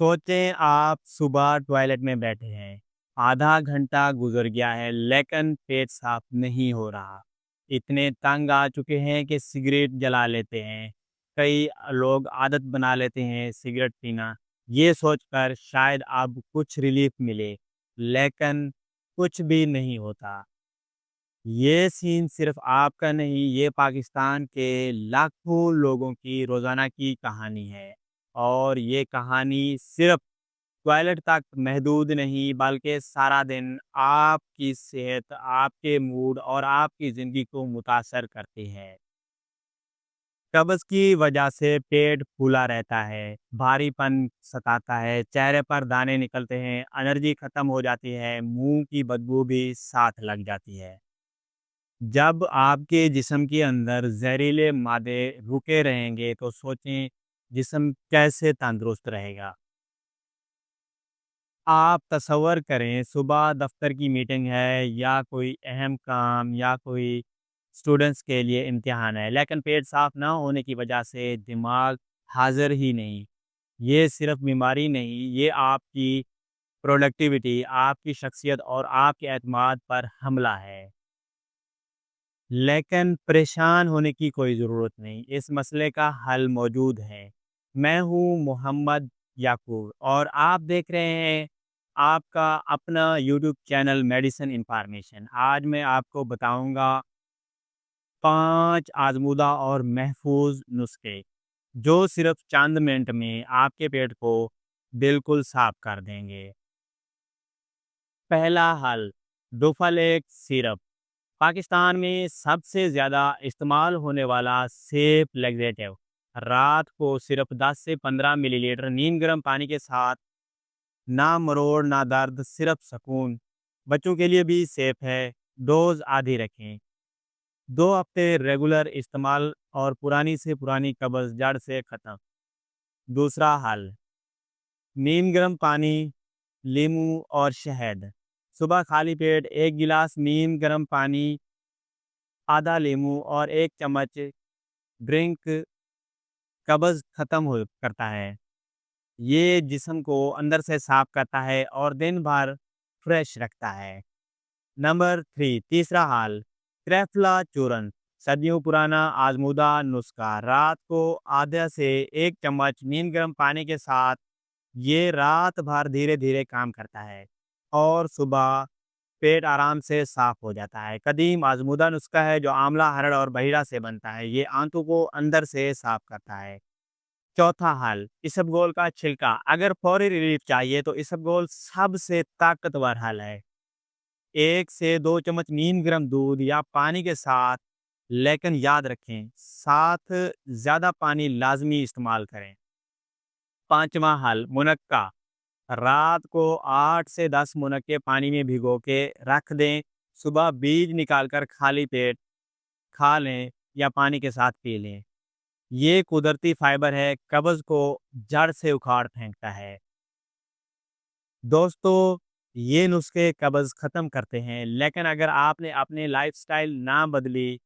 सोचें आप सुबह टॉयलेट में बैठे हैं, आधा घंटा गुजर गया है लेकिन पेट साफ नहीं हो रहा। इतने तंग आ चुके हैं कि सिगरेट जला लेते हैं। कई लोग आदत बना लेते हैं सिगरेट पीना, ये सोचकर शायद अब कुछ रिलीफ मिले, लेकिन कुछ भी नहीं होता। ये सीन सिर्फ आपका नहीं, ये पाकिस्तान के लाखों लोगों की रोज़ाना की कहानी है। और ये कहानी सिर्फ टॉयलेट तक महदूद नहीं, बल्कि सारा दिन आपकी सेहत, आपके मूड और आपकी ज़िंदगी को मुतासर करती है। कब्ज़ की वजह से पेट फूला रहता है, भारीपन सताता है, चेहरे पर दाने निकलते हैं, एनर्जी ख़त्म हो जाती है, मुँह की बदबू भी साथ लग जाती है। जब आपके जिस्म के अंदर ज़हरीले मादे रुके रहेंगे तो सोचें जिस्म कैसे तंदुरुस्त रहेगा। आप तसव्वुर करें सुबह दफ्तर की मीटिंग है या कोई अहम काम या कोई स्टूडेंट्स के लिए इम्तिहान है, लेकिन पेट साफ ना होने की वजह से दिमाग हाज़िर ही नहीं। ये सिर्फ बीमारी नहीं, ये आपकी प्रोडक्टिविटी, आपकी शख्सियत और आपके एतमाद पर हमला है। लेकिन परेशान होने की कोई ज़रूरत नहीं, इस मसले का हल मौजूद है। मैं हूँ मोहम्मद याकूब और आप देख रहे हैं आपका अपना यूट्यूब चैनल मेडिसिन इन्फॉर्मेशन। आज मैं आपको बताऊँगा 5 आज़मूदा और महफूज नुस्खे, जो सिर्फ़ चंद मिनट में आपके पेट को बिल्कुल साफ़ कर देंगे। पहला हल, डोफालेक सिरप। पाकिस्तान में सबसे ज़्यादा इस्तेमाल होने वाला सेफ लैक्सेटिव। रात को सिर्फ 10 से 15 मिलीलीटर नीम गर्म पानी के साथ, ना मरोड़ ना दर्द, सिर्फ सुकून। बच्चों के लिए भी सेफ है, डोज आधी रखें। 2 हफ्ते रेगुलर इस्तेमाल और पुरानी से पुरानी कब्ज़ जड़ से ख़त्म। दूसरा हल, नीम गर्म पानी, नींबू और शहद। सुबह खाली पेट 1 गिलास नीम गर्म पानी, आधा नींबू और 1 चम्मच ड्रिंक कब्ज़ ख़त्म हो करता है। ये जिस्म को अंदर से साफ़ करता है और दिन भर फ्रेश रखता है। नंबर 3, तीसरा हाल, त्रिफला चूर्ण। सदियों पुराना आज़मूदा नुस्खा। रात को आधा से 1 चम्मच नीम गर्म पानी के साथ, ये रात भर धीरे-धीरे काम करता है और सुबह पेट आराम से साफ हो जाता है। कदीम आज़मूदा नुस्खा है जो आंवला, हरड़ और बहिरा से बनता है। ये आंतों को अंदर से साफ करता है। चौथा हल, इसबगोल का छिलका। अगर फौरी रिलीफ चाहिए तो इसबगोल सबसे ताकतवर हल है। 1 से 2 चम्मच नीम गर्म दूध या पानी के साथ, लेकिन याद रखें साथ ज़्यादा पानी लाज़मी इस्तेमाल करें। पाँचवा हल, मुनक्का। रात को 8 से 10 मुनक्के पानी में भिगो के रख दें। सुबह बीज निकालकर खाली पेट खा लें या पानी के साथ पी लें। ये कुदरती फाइबर है, कब्ज़ को जड़ से उखाड़ फेंकता है। दोस्तों, ये नुस्खे कब्ज़ ख़त्म करते हैं, लेकिन अगर आपने अपनी लाइफ़स्टाइल ना बदली,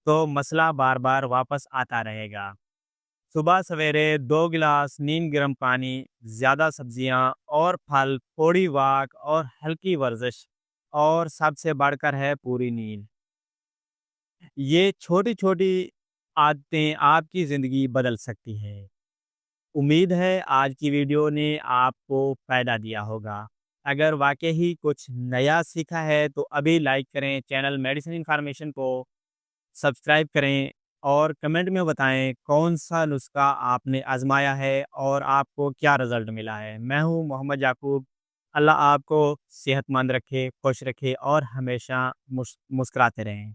तो मसला बार-बार वापस आता रहेगा। सुबह सवेरे 2 गिलास नीम गर्म पानी, ज़्यादा सब्जियां और फल, थोड़ी वॉक और हल्की वर्जिश, और सबसे बढ़कर है पूरी नींद। ये छोटी-छोटी आदतें आपकी ज़िंदगी बदल सकती हैं। उम्मीद है आज की वीडियो ने आपको फ़ायदा दिया होगा। अगर वाक़ई ही कुछ नया सीखा है तो अभी लाइक करें, चैनल मेडिसिन इन्फॉर्मेशन को सब्सक्राइब करें और कमेंट में बताएं कौन सा नुस्खा आपने आजमाया है और आपको क्या रिजल्ट मिला है। मैं हूं मोहम्मद याकूब। अल्लाह आपको सेहतमंद रखे, खुश रखे और हमेशा मुस्कुराते रहें।